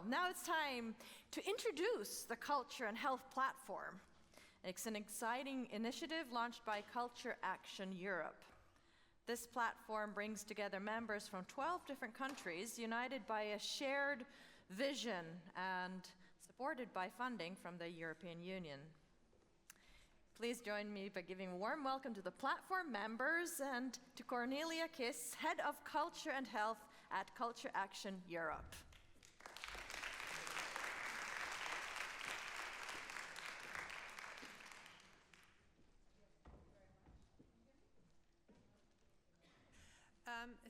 Now it's time to introduce the Culture and Health Platform. It's an exciting initiative launched by Culture Action Europe. This platform brings together members from 12 different countries, united by a shared vision and supported by funding from the European Union. Please join me by giving a warm welcome to the platform members and to Cornelia Kiss, Head of Culture and Health at Culture Action Europe.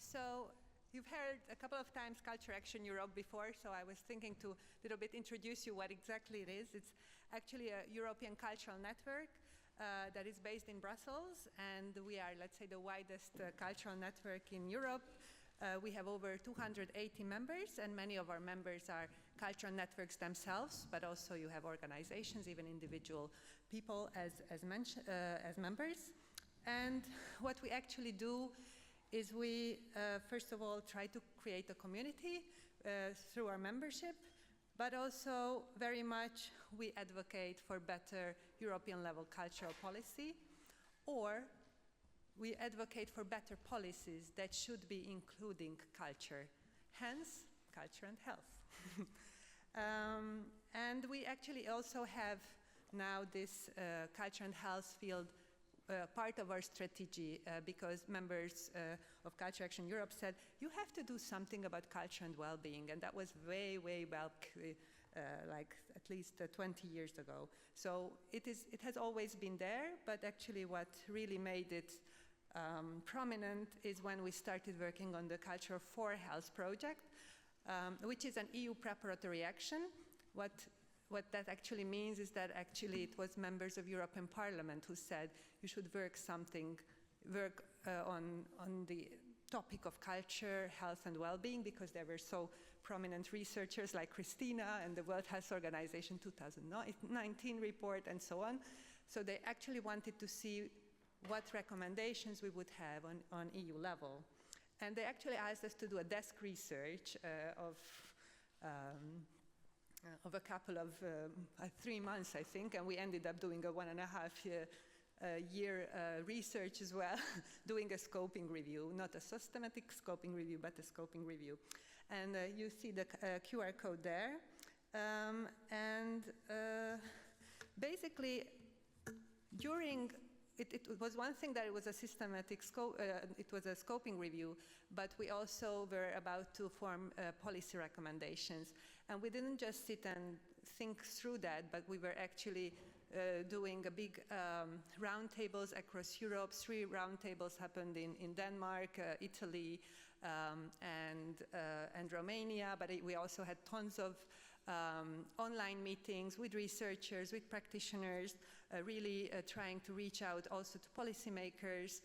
So you've heard a couple of times Culture Action Europe before, so I was thinking to a little bit introduce you what exactly it is. It's actually a European cultural network that is based in Brussels, and we are, let's say, the widest cultural network in Europe. We have over 280 members, and many of our members are cultural networks themselves, but also you have organizations, even individual people as members. And what we actually do is we, first of all, try to create a community through our membership, but also very much we advocate for better European level cultural policy, or we advocate for better policies that should be including culture, hence Culture and Health. And we actually also have now this Culture and Health field part of our strategy because members of Culture Action Europe said, you have to do something about culture and well-being, and that was way back, like at least 20 years ago. So it has always been there, but actually what really made it prominent is when we started working on the Culture for Health project, which is an EU preparatory action. What that actually means is that actually it was members of European Parliament who said you should work on the topic of culture, health and well-being, because there were so prominent researchers like Christina and the World Health Organization 2019 report and so on. So they actually wanted to see what recommendations we would have on EU level. And they actually asked us to do a desk research of a couple of 3 months, I think, and we ended up doing a 1.5 year research as well, doing a scoping review, not a systematic scoping review, but a scoping review. And you see the QR code there. Basically, it was one thing that it was a systematic it was a scoping review, but we also were about to form policy recommendations. And we didn't just sit and think through that, but we were actually doing a big roundtables across Europe. 3 roundtables happened in Denmark, Italy, and Romania, but we also had tons of online meetings with researchers, with practitioners, really trying to reach out also to policymakers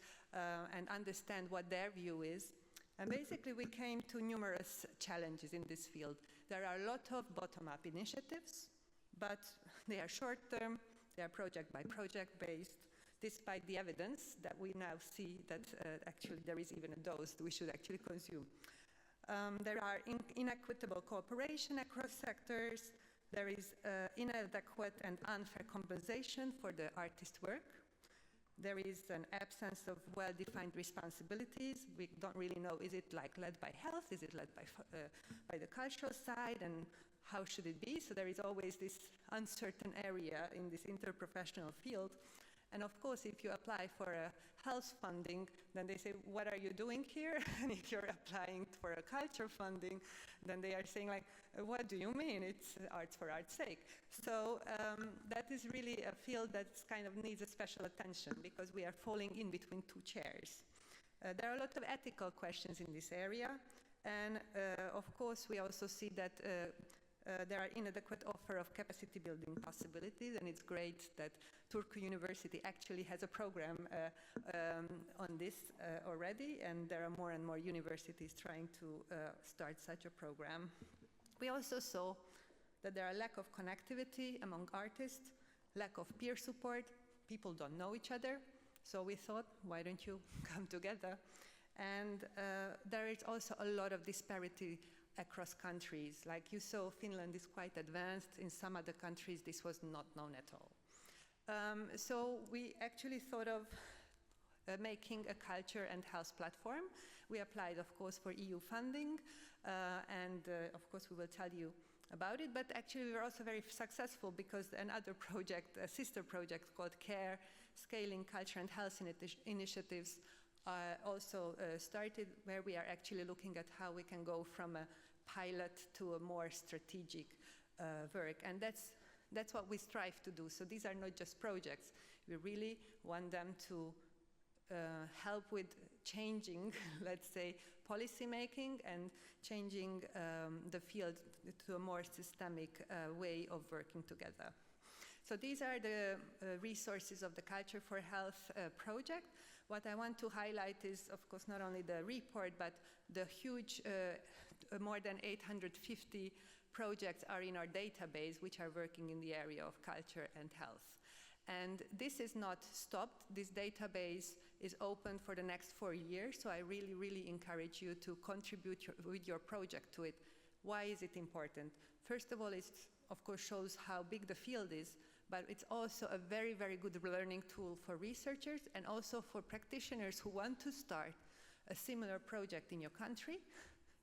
and understand what their view is. And basically we came to numerous challenges in this field. There are a lot of bottom-up initiatives, but they are short-term, they are project by project based, despite the evidence that we now see that actually there is even a dose that we should actually consume. There are inequitable cooperation across sectors. There is inadequate and unfair compensation for the artist's work. There is an absence of well-defined responsibilities. We don't really know, is it like led by health? Is it led by the cultural side? And how should it be? So there is always this uncertain area in this interprofessional field. And of course, if you apply for a health funding, then they say, what are you doing here? And if you're applying for a culture funding, then they are saying, like, what do you mean? It's arts for art's sake. So that is really a field that kind of needs a special attention because we are falling in between 2 chairs. There are a lot of ethical questions in this area. And of course, we also see that there are inadequate offer of capacity building possibilities, and it's great that Turku University actually has a program on this already, and there are more and more universities trying to start such a program. We also saw that there are lack of connectivity among artists, lack of peer support, people don't know each other, so we thought, why don't you come together? And there is also a lot of disparity across countries. Like you saw, Finland is quite advanced. In some other countries, this was not known at all. So we actually thought of making a culture and health platform. We applied, of course, for EU funding, and of course we will tell you about it, but actually we were also very successful because another project, a sister project called CARE, Scaling Culture and Health Initiatives, also started, where we are actually looking at how we can go from a pilot to a more strategic work, and that's what we strive to do. So these are not just projects. We really want them to help with changing, let's say, policy making and changing the field to a more systemic way of working together. So these are the resources of the Culture for Health project. What I want to highlight is, of course, not only the report, but the huge, more than 850 projects are in our database, which are working in the area of culture and health. And this is not stopped. This database is open for the next 4 years, so I really, really encourage you to contribute with your project to it. Why is it important? First of all, it, of course, shows how big the field is, but it's also a very, very good learning tool for researchers and also for practitioners who want to start a similar project in your country,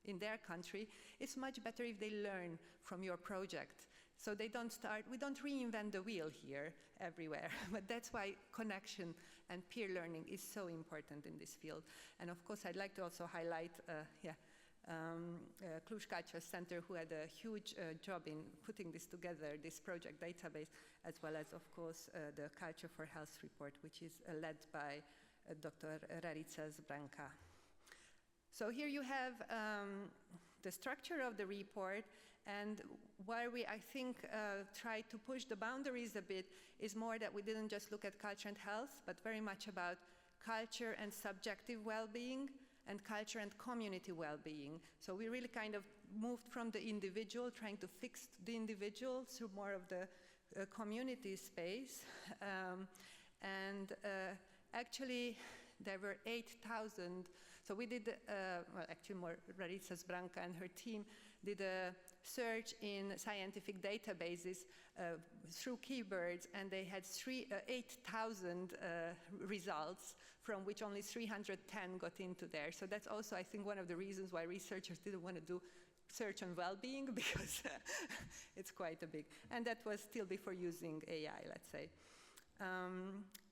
in their country. It's much better if they learn from your project. So they don't start, we don't reinvent the wheel here everywhere, but that's why connection and peer learning is so important in this field. And of course, I'd like to also highlight Cluj Culture Center, who had a huge job in putting this together, this project database, as well as, of course, the Culture for Health report, which is led by Dr. Rarica Zbranka. So here you have the structure of the report, and where we, I think, tried to push the boundaries a bit is more that we didn't just look at culture and health, but very much about culture and subjective well-being and culture and community well-being. So we really kind of moved from the individual, trying to fix the individual through more of the community space. Actually, there were 8,000. So we did, well, actually more, Rarica Zbranka and her team did a search in scientific databases through keywords, and they had 8,000 results, from which only 310 got into there. So that's also, I think, one of the reasons why researchers didn't want to do search on well-being, because it's quite a big, and that was still before using AI, let's say.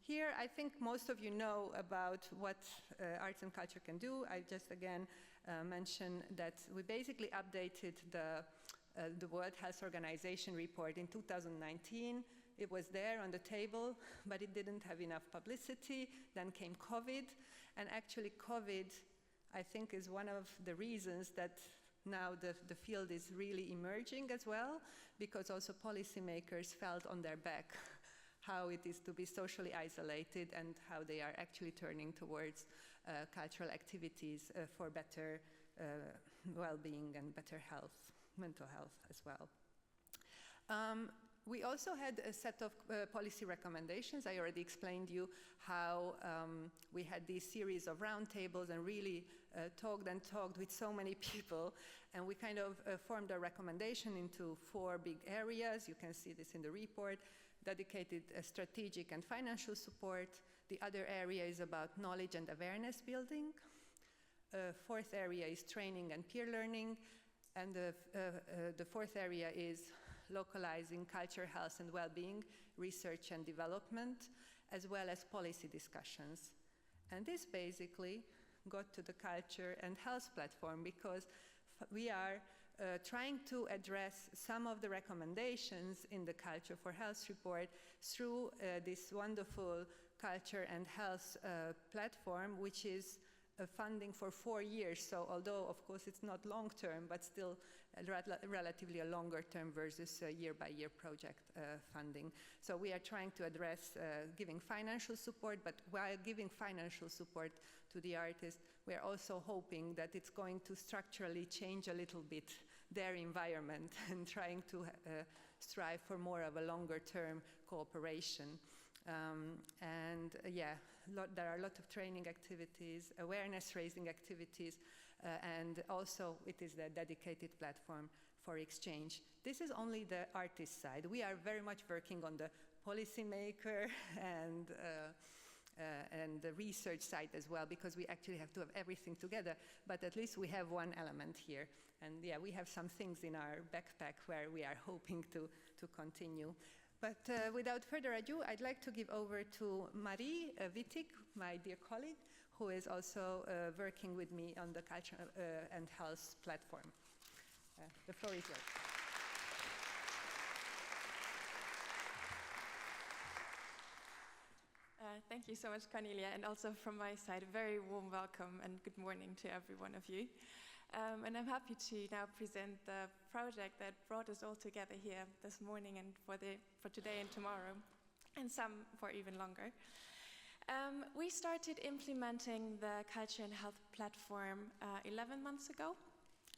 Here, I think most of you know about what arts and culture can do. I just, again, mention that we basically updated the World Health Organization report in 2019. It was there on the table, but it didn't have enough publicity. Then came COVID, and actually COVID, I think, is one of the reasons that now the field is really emerging as well, because also policymakers felt on their back how it is to be socially isolated and how they are actually turning towards cultural activities for better well-being and better health, mental health as well. We also had a set of policy recommendations. I already explained you how we had these series of roundtables and really talked with so many people, and we kind of formed a recommendation into 4 big areas. You can see this in the report. Dedicated strategic and financial support. The other area is about knowledge and awareness building. 4th area is training and peer learning. And the 4th area is localizing culture, health, and well-being, research and development, as well as policy discussions. And this basically got to the Culture and Health Platform, because we are trying to address some of the recommendations in the Culture for Health report through this wonderful Culture and Health platform, which is funding for 4 years. So although, of course, it's not long-term, but still relatively a longer-term versus year-by-year project funding. So we are trying to address giving financial support, but while giving financial support to the artists, we are also hoping that it's going to structurally change a little bit their environment and trying to strive for more of a longer-term cooperation. There are a lot of training activities, awareness-raising activities, and also it is the dedicated platform for exchange. This is only the artist side. We are very much working on the policymaker and the research side as well, because we actually have to have everything together, but at least we have one element here. And yeah, we have some things in our backpack where we are hoping to continue. But without further ado, I'd like to give over to Marie Wittig, my dear colleague, who is also working with me on the Culture and Health Platform. The floor is yours. Thank you so much, Cornelia, and also from my side, a very warm welcome and good morning to every one of you. And I'm happy to now present the project that brought us all together here this morning and for today and tomorrow, and some for even longer. We started implementing the Culture and Health Platform 11 months ago,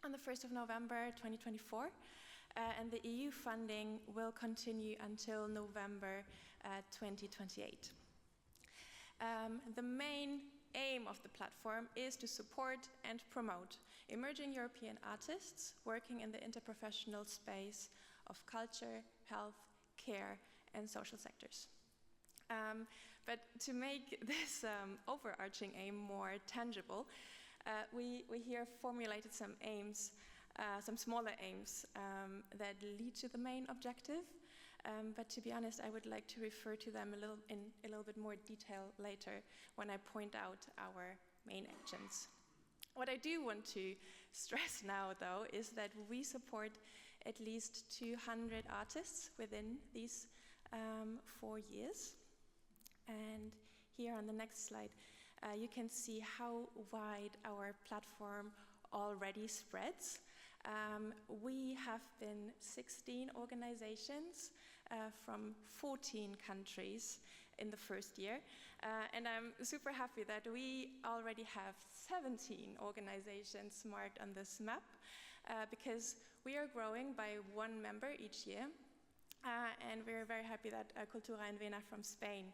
on the 1st of November 2024, and the EU funding will continue until November 2028. The main aim of the platform is to support and promote emerging European artists working in the interprofessional space of culture, health, care, and social sectors. But to make this overarching aim more tangible, we here formulated some aims, some smaller aims that lead to the main objective. But to be honest, I would like to refer to them in a little bit more detail later when I point out our main actions. What I do want to stress now, though, is that we support at least 200 artists within these 4 years. And here on the next slide, you can see how wide our platform already spreads. We have been 16 organizations from 14 countries in the first year. And I'm super happy that we already have 17 organizations marked on this map because we are growing by 1 member each year. And we're very happy that CultureAndHealth from Spain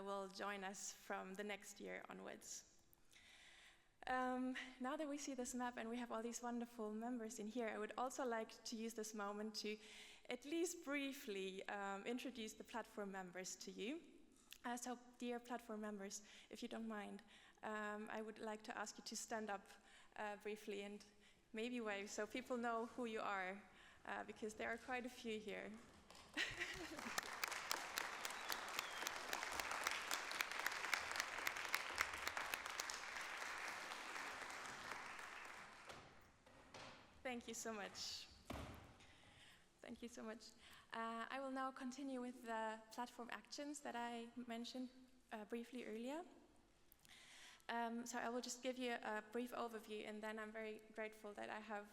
will join us from the next year onwards. Now that we see this map and we have all these wonderful members in here, I would also like to use this moment to at least briefly introduce the platform members to you. So, dear platform members, if you don't mind, I would like to ask you to stand up briefly and maybe wave so people know who you are, because there are quite a few here. Thank you so much. Thank you so much. I will now continue with the platform actions that I mentioned briefly earlier. So I will just give you a brief overview, and then I'm very grateful that I have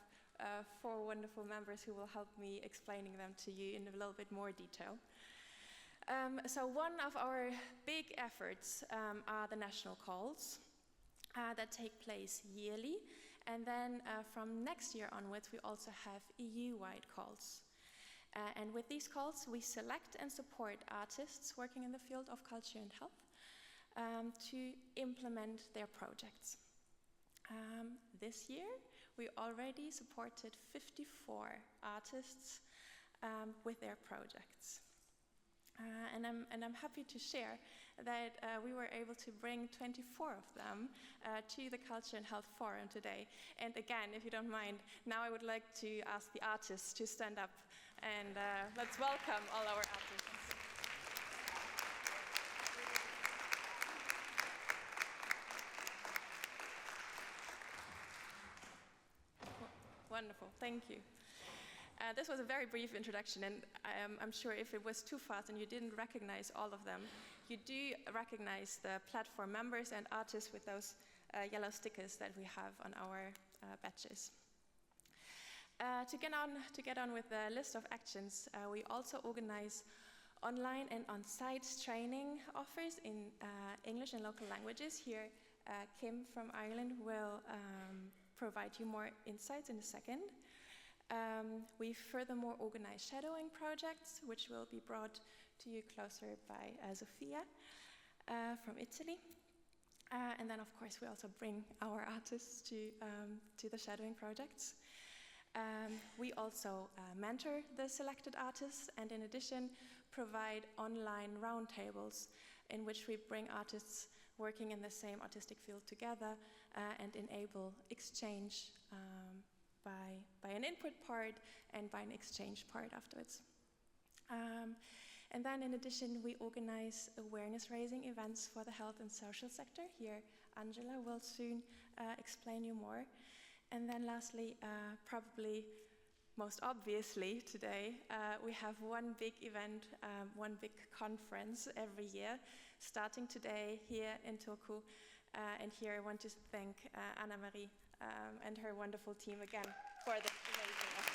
4 wonderful members who will help me explaining them to you in a little bit more detail. So one of our big efforts are the national calls that take place yearly. And then from next year onwards, we also have EU-wide calls. And with these calls, we select and support artists working in the field of culture and health to implement their projects. This year, we already supported 54 artists with their projects. And I'm happy to share that we were able to bring 24 of them to the Culture and Health Forum today. And again, if you don't mind, now I would like to ask the artists to stand up, and let's welcome all our artists. Wonderful, thank you. This was a very brief introduction, and I'm sure if it was too fast and you didn't recognize all of them, you do recognize the platform members and artists with those yellow stickers that we have on our badges. To get on with the list of actions, we also organize online and on-site training offers in English and local languages. Here, Kim from Ireland will provide you more insights in a second. We furthermore organize shadowing projects, which will be brought to you closer by Sofia from Italy. And then, of course, we also bring our artists to the shadowing projects. We also mentor the selected artists, and in addition, provide online roundtables in which we bring artists working in the same artistic field together and enable exchange by an input part and by an exchange part afterwards. And then in addition, we organize awareness-raising events for the health and social sector. Here, Angela will soon explain you more. And then lastly, probably most obviously today, we have one big event, one big conference every year, starting today here in Turku. And here I want to thank Anna-Marie and her wonderful team again for this amazing effort.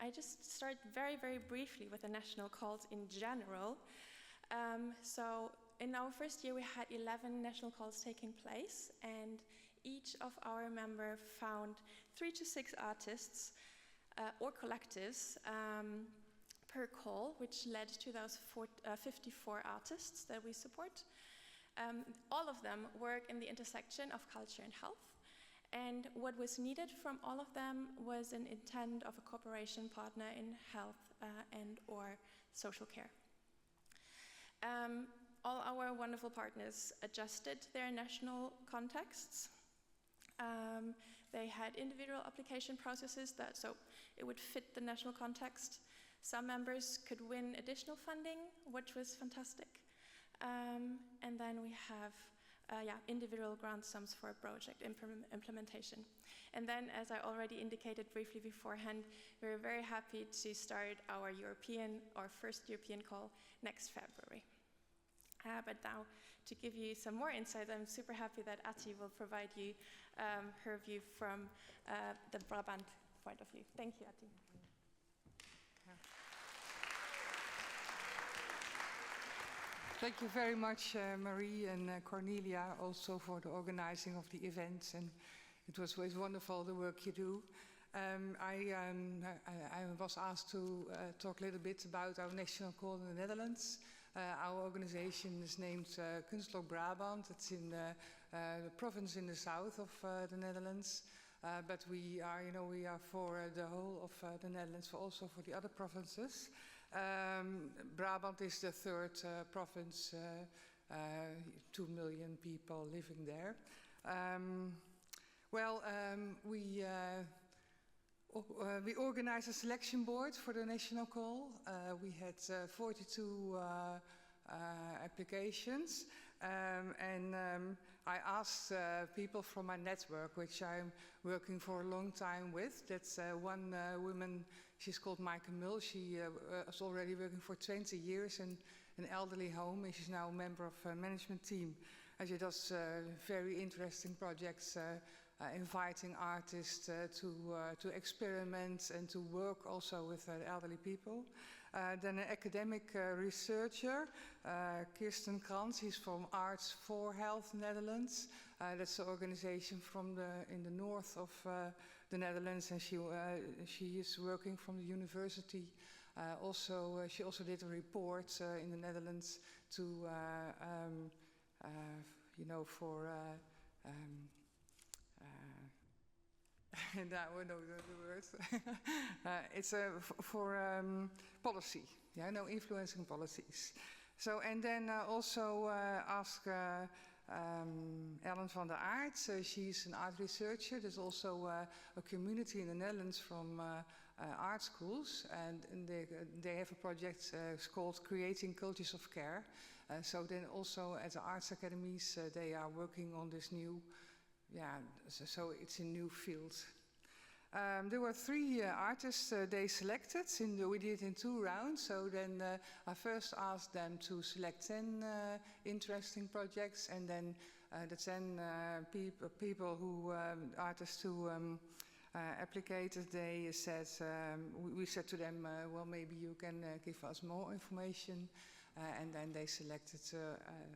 I just start very, very briefly with the national calls in general. So in our first year, we had 11 national calls taking place, and each of our members found 3 to 6 artists or collectives per call, which led to those 54 artists that we support. All of them work in the intersection of culture and health. And what was needed from all of them was an intent of a cooperation partner in health and or social care. All our wonderful partners adjusted their national contexts. They had individual application processes so it would fit the national context. Some members could win additional funding, which was fantastic. And then we have individual grant sums for project implementation. And then, as I already indicated briefly beforehand, we're very happy to start our first European call next February. But now, to give you some more insight, I'm super happy that Ati will provide you her view from the Brabant point of view. Thank you, Ati. Thank you very much, Marie and Cornelia, also for the organizing of the events. And it was always wonderful, the work you do. I was asked to talk a little bit about our national call in the Netherlands. Our organization is named Kunstblok Brabant. It's in the province in the south of the Netherlands. But we are for the whole of the Netherlands, also for the other provinces. Brabant is the third province, 2 million people living there. We organized a selection board for the national call. We had 42 applications, and I asked people from my network, which I'm working for a long time with. That's one woman, she's called Maaike Mul. She was already working for 20 years in an elderly home, and she's now a member of a management team. And she does very interesting projects, inviting artists to experiment and to work also with elderly people. Then an academic researcher, Kirsten Krans, he's from Arts for Health Netherlands. That's an organization in the north of the Netherlands, and she is working from the university. She also did a report in the Netherlands to, now I know the words. It's for policy, influencing policies. So, and then also ask Ellen van der Aert. She's an art researcher. There's also a community in the Netherlands from art schools, and they have a project called Creating Cultures of Care. So then also at the arts academies, they are working on this new, so it's a new field. There were 3 artists they selected. We did it in 2 rounds. So then I first asked them to select 10 interesting projects, and then the 10 artists who applicated, they said, we said to them, well, maybe you can give us more information. And then they selected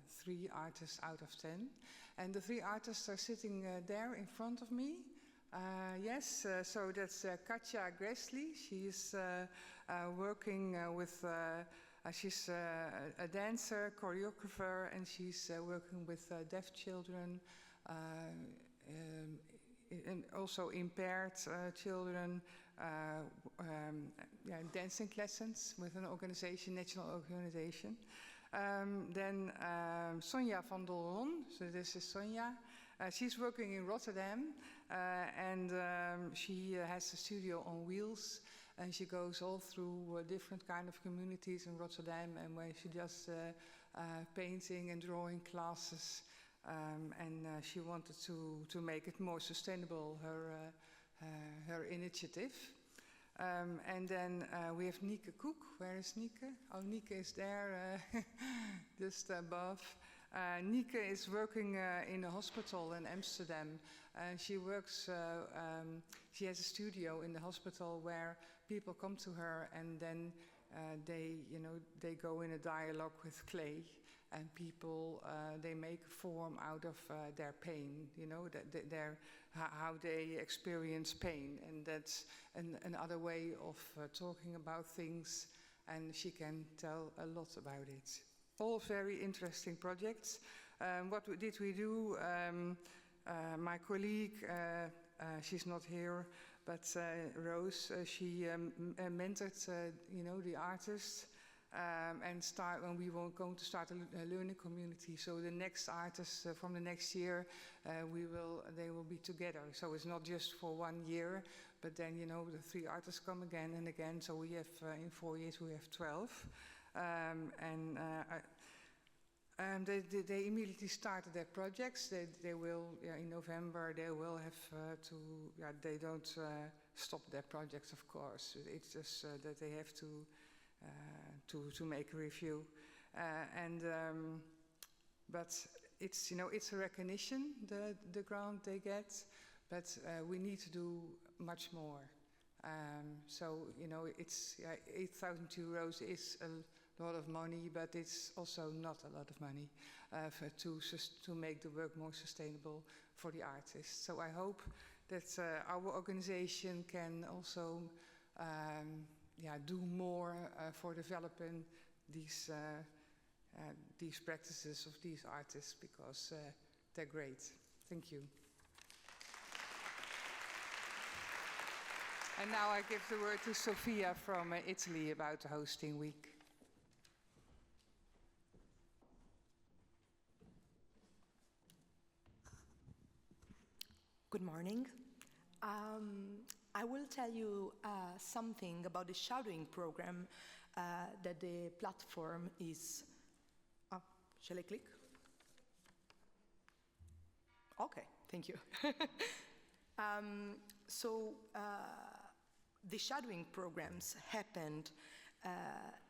3 artists out of 10. And the 3 artists are sitting there in front of me. Yes, so that's Katja Gresley. She's working with, she's a dancer, choreographer, and she's working with deaf children, and also impaired children, dancing lessons with an organization, national organization. Then Sonja van Dolron, so this is Sonja. She's working in Rotterdam, and she has a studio on wheels, and she goes all through different kind of communities in Rotterdam, and where she does painting and drawing classes, and she wanted to make it more sustainable, her initiative. And then we have Nieke Koek. Where is Nieke? Oh, Nieke is there, just above. Nieke is working in a hospital in Amsterdam. She works, she has a studio in the hospital where people come to her, and then they go in a dialogue with clay, and people, they make a form out of their pain, how they experience pain, and that's another way of talking about things, and she can tell a lot about it. All very interesting projects. What did we do? My colleague, she's not here, but Rose, she mentored, the artists, and when we were going to start a learning community. So the next artists from the next year, they will be together. So it's not just for 1 year, but then the 3 artists come again and again. So we have in 4 years we have 12. They immediately started their projects. They will, in November, they will have they don't stop their projects, of course. It's just that they have to make a review. But it's, it's a recognition, the grant they get, but we need to do much more. So, it's 8,000 euros is a lot of money, but it's also not a lot of money to make the work more sustainable for the artists. So I hope that our organization can also do more for developing these practices of these artists, because they're great. Thank you. And now I give the word to Sofia from Italy about the hosting week. Good morning. I will tell you something about the shadowing program that the platform is... shall I click? Okay, thank you. The shadowing programs happened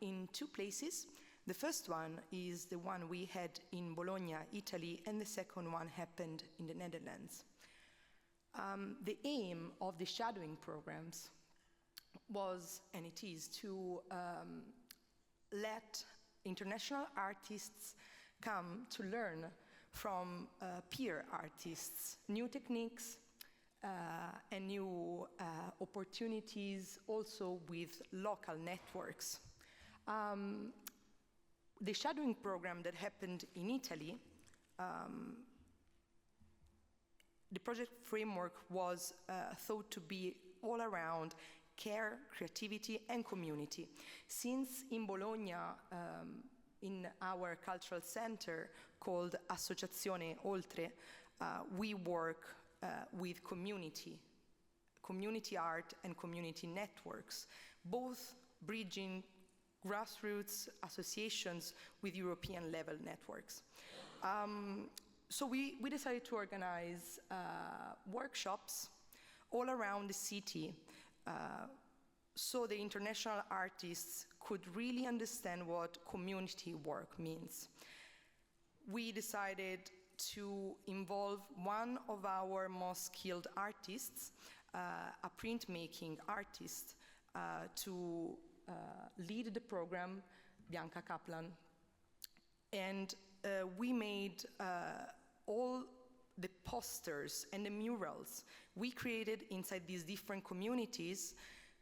in 2 places. The first one is the one we had in Bologna, Italy, and the second one happened in the Netherlands. The aim of the shadowing programs was, and it is, to let international artists come to learn from peer artists new techniques and new opportunities, also with local networks. The shadowing program that happened in Italy, the project framework was thought to be all around care, creativity, and community. Since in Bologna, in our cultural center called Associazione Oltre, we work with community art and community networks, both bridging grassroots associations with European level networks. So we decided to organize workshops all around the city so the international artists could really understand what community work means. We decided to involve one of our most skilled artists, a printmaking artist, to lead the program, Bianca Kaplan. And we made all the posters and the murals we created inside these different communities,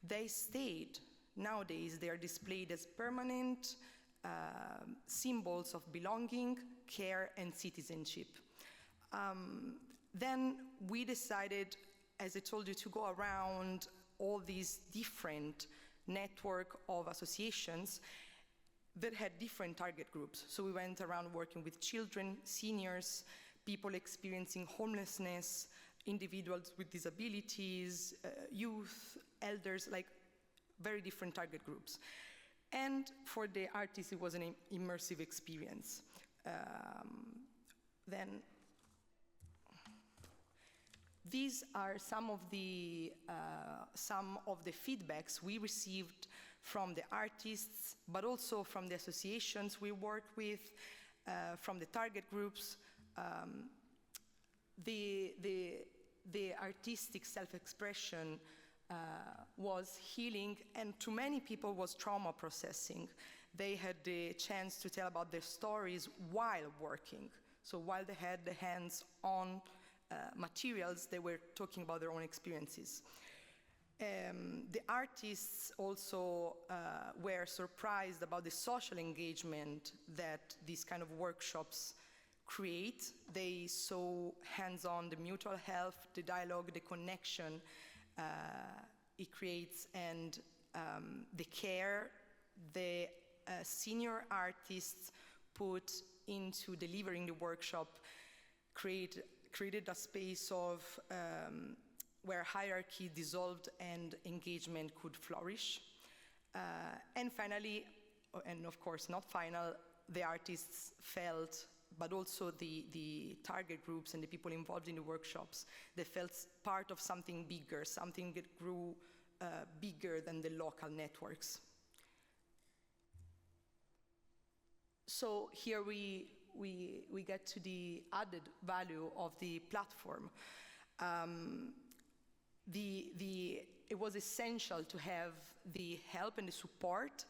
they stayed. Nowadays, they are displayed as permanent symbols of belonging, care, and citizenship. Then we decided, as I told you, to go around all these different network of associations that had different target groups. So we went around working with children, seniors, people experiencing homelessness, individuals with disabilities, youth, elders, like very different target groups. And for the artists, it was an immersive experience. Then these are some of the feedbacks we received from the artists, but also from the associations we work with, from the target groups. The artistic self-expression was healing, and to many people was trauma processing. They had the chance to tell about their stories while working. So while they had the hands-on materials, they were talking about their own experiences. The artists also were surprised about the social engagement that these kind of workshops create. They saw hands-on the mutual help, the dialogue, the connection it creates, and the care the senior artists put into delivering the workshop created a space of where hierarchy dissolved and engagement could flourish. And finally, and of course not final, the artists felt, but also the target groups and the people involved in the workshops, they felt part of something bigger, something that grew bigger than the local networks. So here we get to the added value of the platform. It was essential to have the help and the support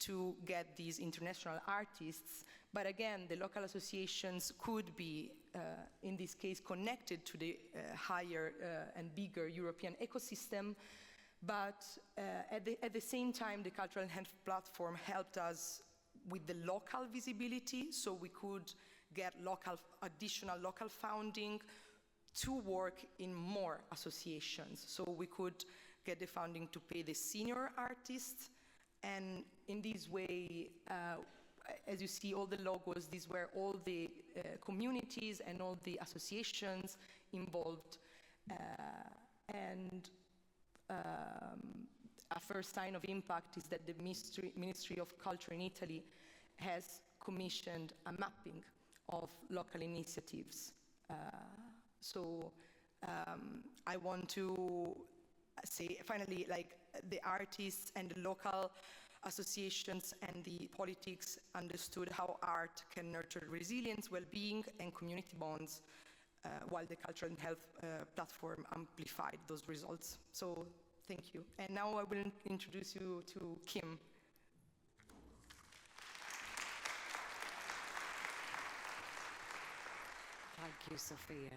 to get these international artists, but again, the local associations could be, in this case, connected to the higher and bigger European ecosystem, but at the same time, the CultureAndHealth Platform helped us with the local visibility, so we could get additional local funding to work in more associations. So we could get the funding to pay the senior artists, and in this way, as you see all the logos, these were all the communities and all the associations involved. And a first sign of impact is that the Ministry of Culture in Italy has commissioned a mapping of local initiatives. So I want to say, finally, like the artists and the local associations and the politics understood how art can nurture resilience, well-being, and community bonds, while the CultureAndHealth Platform amplified those results. So thank you. And now I will introduce you to Kim. Thank you, Sophia.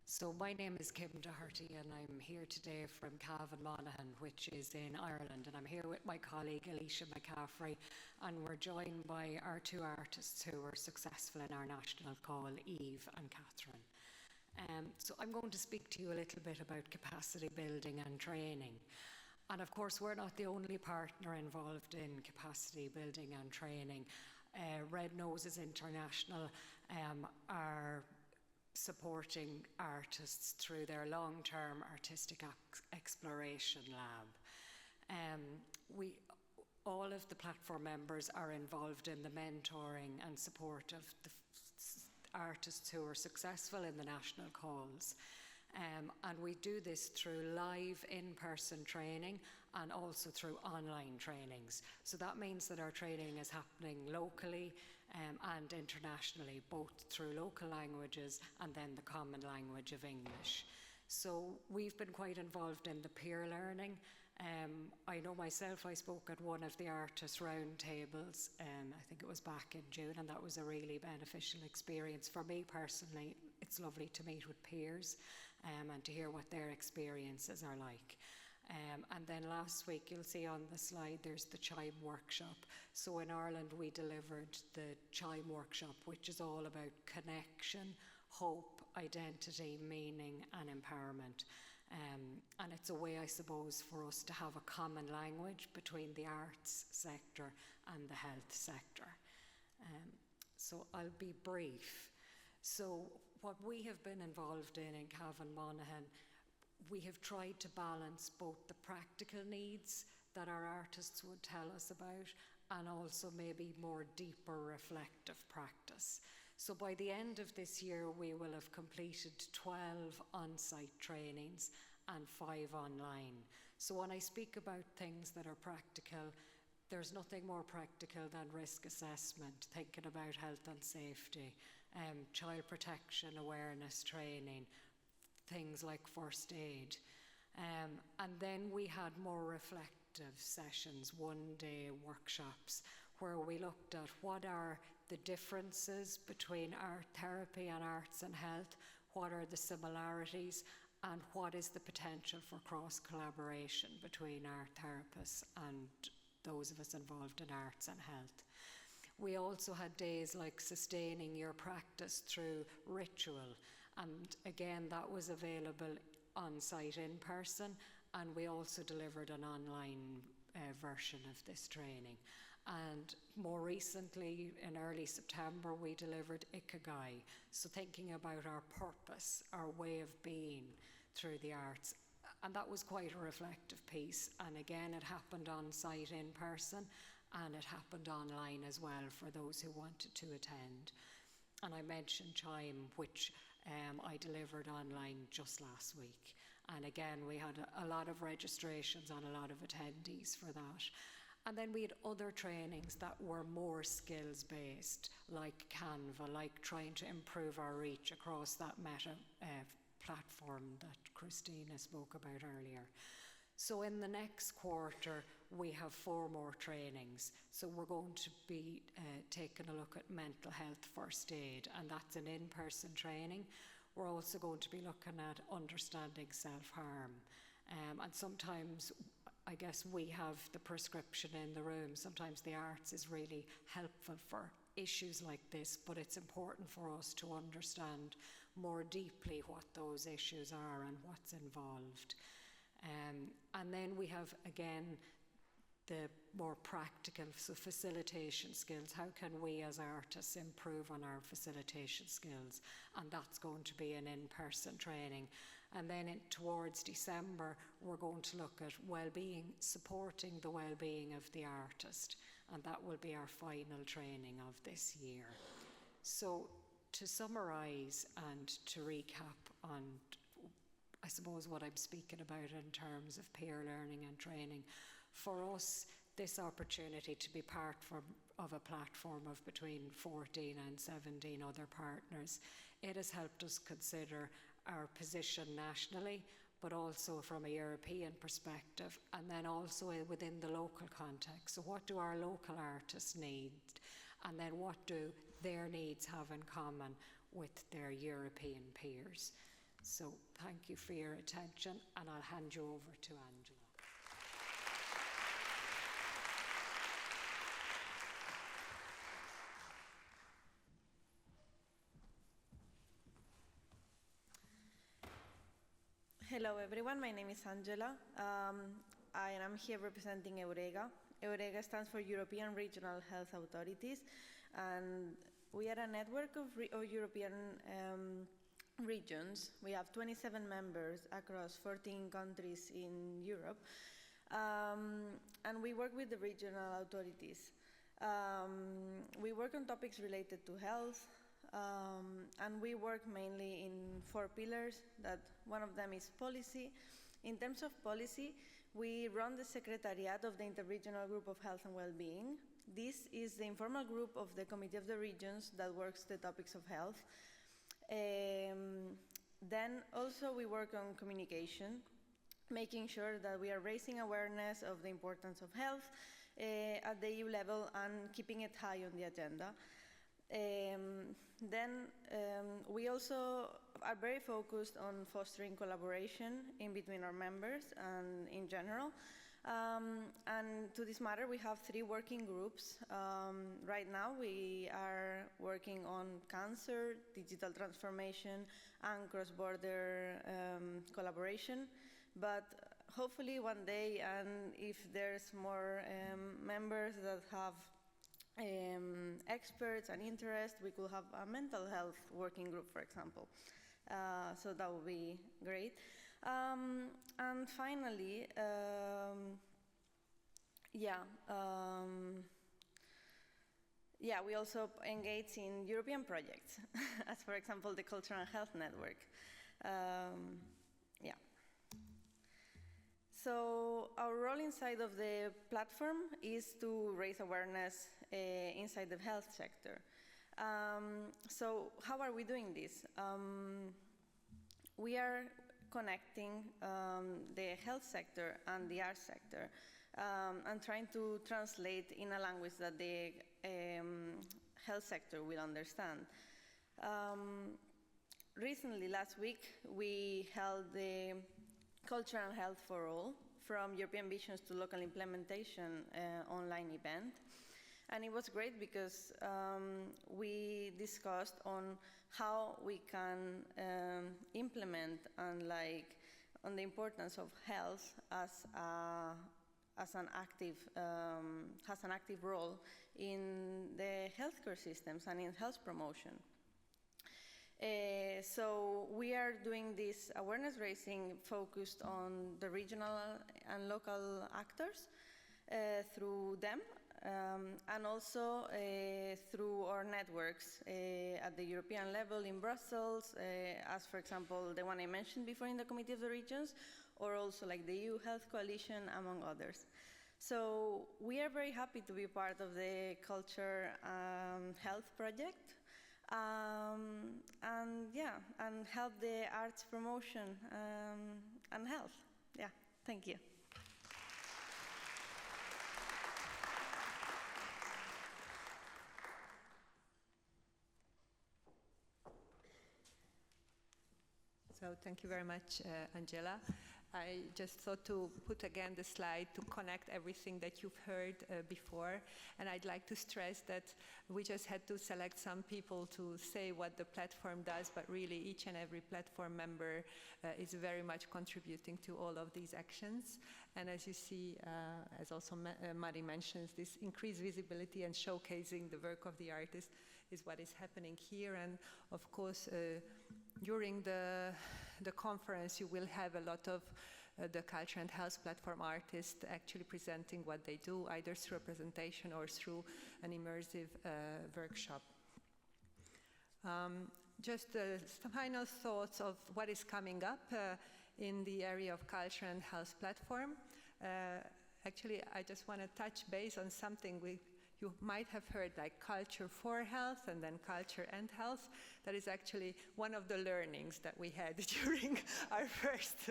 So my name is Kim Doherty, and I'm here today from Cavan Monaghan, which is in Ireland, and I'm here with my colleague Alicia McCaffrey, and we're joined by our two artists who were successful in our national call, Eve and Catherine. So I'm going to speak to you a little bit about capacity building and training. And of course, we're not the only partner involved in capacity building and training. Red Noses International are supporting artists through their long-term artistic exploration lab. All of the platform members are involved in the mentoring and support of the artists who are successful in the national calls. And we do this through live in-person training and also through online trainings. So that means that our training is happening locally and internationally, both through local languages and then the common language of English. So we've been quite involved in the peer learning. I know myself, I spoke at one of the artist roundtables, I think it was back in June, and that was a really beneficial experience for me personally. it's lovely to meet with peers and to hear what their experiences are like. And then last week, you'll see on the slide, there's the Chime workshop. So in Ireland, we delivered the Chime workshop, which is all about connection, hope, identity, meaning, and empowerment. And it's a way, I suppose, for us to have a common language between the arts sector and the health sector. So I'll be brief. So what we have been involved in Cavan Monaghan, we have tried to balance both the practical needs that our artists would tell us about and also maybe more deeper reflective practice. So by the end of this year, we will have completed 12 on-site trainings and 5 online. So when I speak about things that are practical, there's nothing more practical than risk assessment, thinking about health and safety, child protection awareness training, things like first aid. And then we had more reflective sessions, one-day workshops, where we looked at what are the differences between art therapy and arts and health, what are the similarities, and what is the potential for cross-collaboration between art therapists and those of us involved in arts and health. We also had days like sustaining your practice through ritual, and again that was available on site in person, and we also delivered an online version of this training. And more recently, in early September, we delivered Ikigai, so thinking about our purpose, our way of being through the arts. And that was quite a reflective piece, and again it happened on site in person, and it happened online as well for those who wanted to attend. And I mentioned Chime, which I delivered online just last week. And again, we had a lot of registrations and a lot of attendees for that. And then we had other trainings that were more skills-based, like Canva, like trying to improve our reach across that meta platform that Christina spoke about earlier. So in the next quarter, we have 4 more trainings. So we're going to be taking a look at mental health first aid, and that's an in-person training. We're also going to be looking at understanding self-harm. And sometimes, I guess, we have the prescription in the room. Sometimes the arts is really helpful for issues like this, but it's important for us to understand more deeply what those issues are and what's involved. And then we have, again, the more practical, so facilitation skills. How can we as artists improve on our facilitation skills? And that's going to be an in-person training. And then towards December, we're going to look at well-being, supporting the well-being of the artist. And that will be our final training of this year. So to summarise and to recap on, I suppose, what I'm speaking about in terms of peer learning and training, for us, this opportunity to be part of a platform of between 14 and 17 other partners, it has helped us consider our position nationally, but also from a European perspective, and then also within the local context. So what do our local artists need? And then what do their needs have in common with their European peers? So thank you for your attention, and I'll hand you over to Angela. Hello everyone, my name is Angela. I am here representing EUREGA. EUREGA stands for European Regional Health Authorities, and we are a network of European regions. We have 27 members across 14 countries in Europe, and we work with the regional authorities. We work on topics related to health, and we work mainly in 4 pillars. That one of them is policy. In terms of policy, we run the Secretariat of the Interregional Group of Health and Wellbeing. This is the informal group of the Committee of the Regions that works the topics of health. Then also we work on communication, making sure that we are raising awareness of the importance of health at the EU level and keeping it high on the agenda. We also are very focused on fostering collaboration in between our members and in general. And to this matter, we have 3 working groups. Right now, we are working on cancer, digital transformation, and cross-border collaboration. But hopefully one day, and if there's more members that have experts and interest, we could have a mental health working group, for example. So that would be great. And finally, we also engage in European projects, as for example the Culture and Health Network. So our role inside of the platform is to raise awareness inside the health sector. So how are we doing this? We are connecting the health sector and the arts sector and trying to translate in a language that the health sector will understand. Recently, last week, we held the Culture and Health for All, from European Visions to Local Implementation online event. And it was great because we discussed on how we can implement and on the importance of health as an active role in the healthcare systems and in health promotion. So we are doing this awareness raising focused on the regional and local actors through them, and also through our networks at the European level in Brussels, as for example the one I mentioned before in the Committee of the Regions, or also like the EU Health Coalition, among others. So we are very happy to be part of the Culture and Health project. And help the arts promotion and health. Yeah, thank you. So thank you very much, Angela. I just thought to put again the slide to connect everything that you've heard before. And I'd like to stress that we just had to select some people to say what the platform does, but really each and every platform member is very much contributing to all of these actions. And as you see, as also Mari mentions, this increased visibility and showcasing the work of the artist is what is happening here. And of course, during the conference, you will have a lot of the Culture and Health Platform artists actually presenting what they do, either through a presentation or through an immersive workshop. Just some final thoughts of what is coming up in the area of Culture and Health Platform. Actually, I just want to touch base on something you might have heard, like Culture for Health and then Culture and Health. That is actually one of the learnings that we had during our first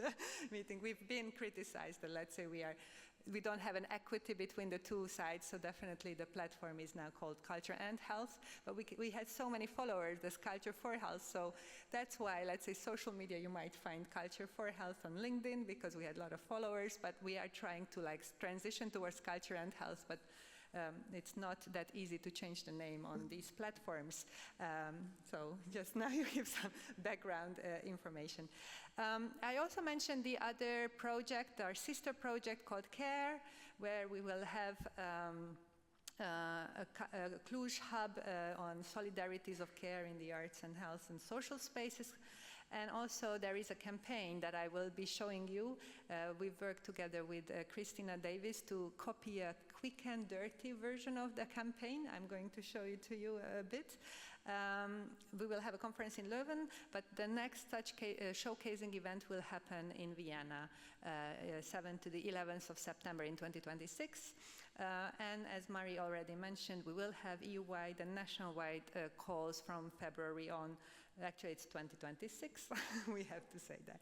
meeting. We've been criticized that, let's say, we don't have an equity between the two sides, so definitely the platform is now called Culture and Health, but we had so many followers as Culture for Health, so that's why, let's say, social media, you might find Culture for Health on LinkedIn because we had a lot of followers, but we are trying to transition towards Culture and Health, but it's not that easy to change the name on these platforms. So just now you give some background information. I also mentioned the other project, our sister project called CARE, where we will have a Cluj hub on solidarities of care in the arts and health and social spaces. And also there is a campaign that I will be showing you. We've worked together with Christina Davis to copy a quick and dirty version of the campaign. I'm going to show it to you a bit. We will have a conference in Leuven, but the next such showcasing event will happen in Vienna, 7th to the 11th of September in 2026. And as Mari already mentioned, we will have EU-wide and national-wide calls from February on. Actually, it's 2026, we have to say that.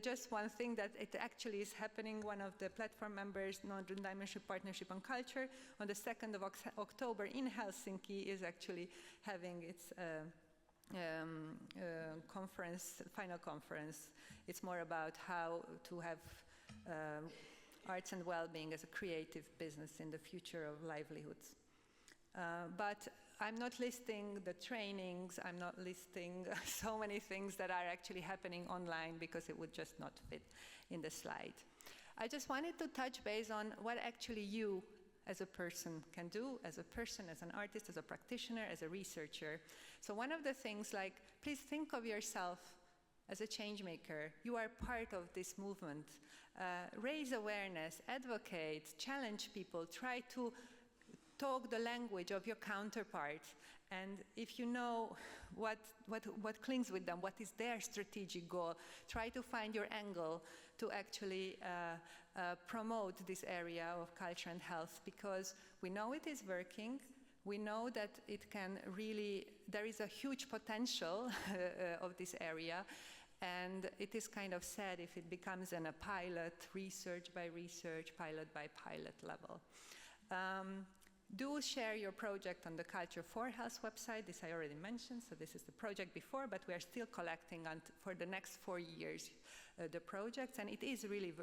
Just one thing that it actually is happening, one of the platform members, Non-Dimensional Partnership on Culture, on the 2nd of October in Helsinki is actually having its final conference. It's more about how to have arts and well-being as a creative business in the future of livelihoods. But I'm not listing the trainings, I'm not listing so many things that are actually happening online because it would just not fit in the slide. I just wanted to touch base on what actually you as a person can do, as a person, as an artist, as a practitioner, as a researcher. So one of the things, like, please think of yourself as a change maker. You are part of this movement. Raise awareness, advocate, challenge people, try to talk the language of your counterpart, and if you know what clings with them, what is their strategic goal, try to find your angle to actually promote this area of culture and health, because we know it is working. We know that it can really, there is a huge potential of this area, and it is kind of sad if it becomes a pilot, research by research, pilot by pilot level. Do share your project on the Culture for Health website. This I already mentioned, so this is the project before, but we are still collecting for the next 4 years the projects, and it is really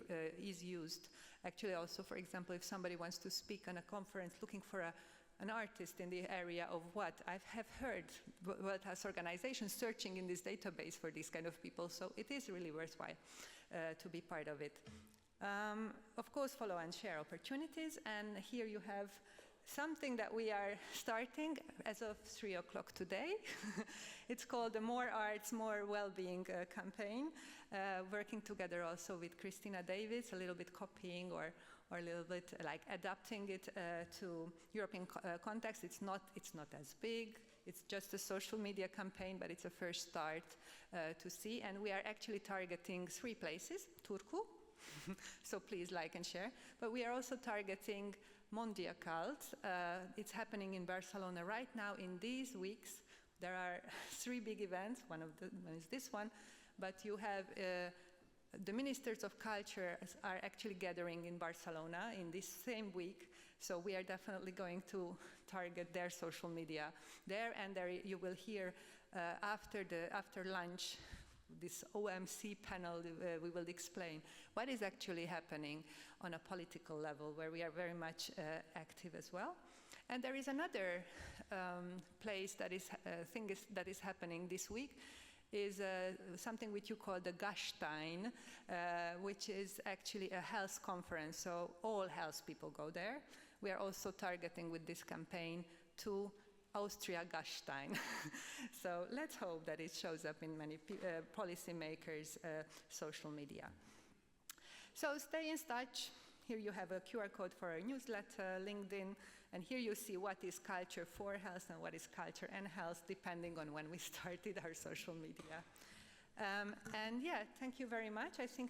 is used. Actually also, for example, if somebody wants to speak on a conference looking for an artist in the area of what, I have heard World Health Organization searching in this database for these kind of people, so it is really worthwhile to be part of it. Of course, follow and share opportunities, and here you have something that we are starting as of 3 o'clock today. It's called the More Arts, More Wellbeing campaign, working together also with Christina Davids, a little bit copying or a little bit like adapting it to European context. It's not as big. It's just a social media campaign, but it's a first start to see. And we are actually targeting 3 places, Turku, so please like and share. But we are also targeting Mondia Cult. It's happening in Barcelona right now in these weeks. There are 3 big events. One is this one, but you have the ministers of culture are actually gathering in Barcelona in this same week. So we are definitely going to target their social media there, and there you will hear after lunch this OMC panel, we will explain what is actually happening on a political level, where we are very much active as well. And there is another place that is happening this week, is something which you call the Gastein, which is actually a health conference, so all health people go there. We are also targeting with this campaign to Austria Gastein. So let's hope that it shows up in many policymakers' social media. So stay in touch. Here you have a QR code for our newsletter, LinkedIn, and here you see what is Culture for Health and what is Culture and Health, depending on when we started our social media. And yeah, thank you very much. I think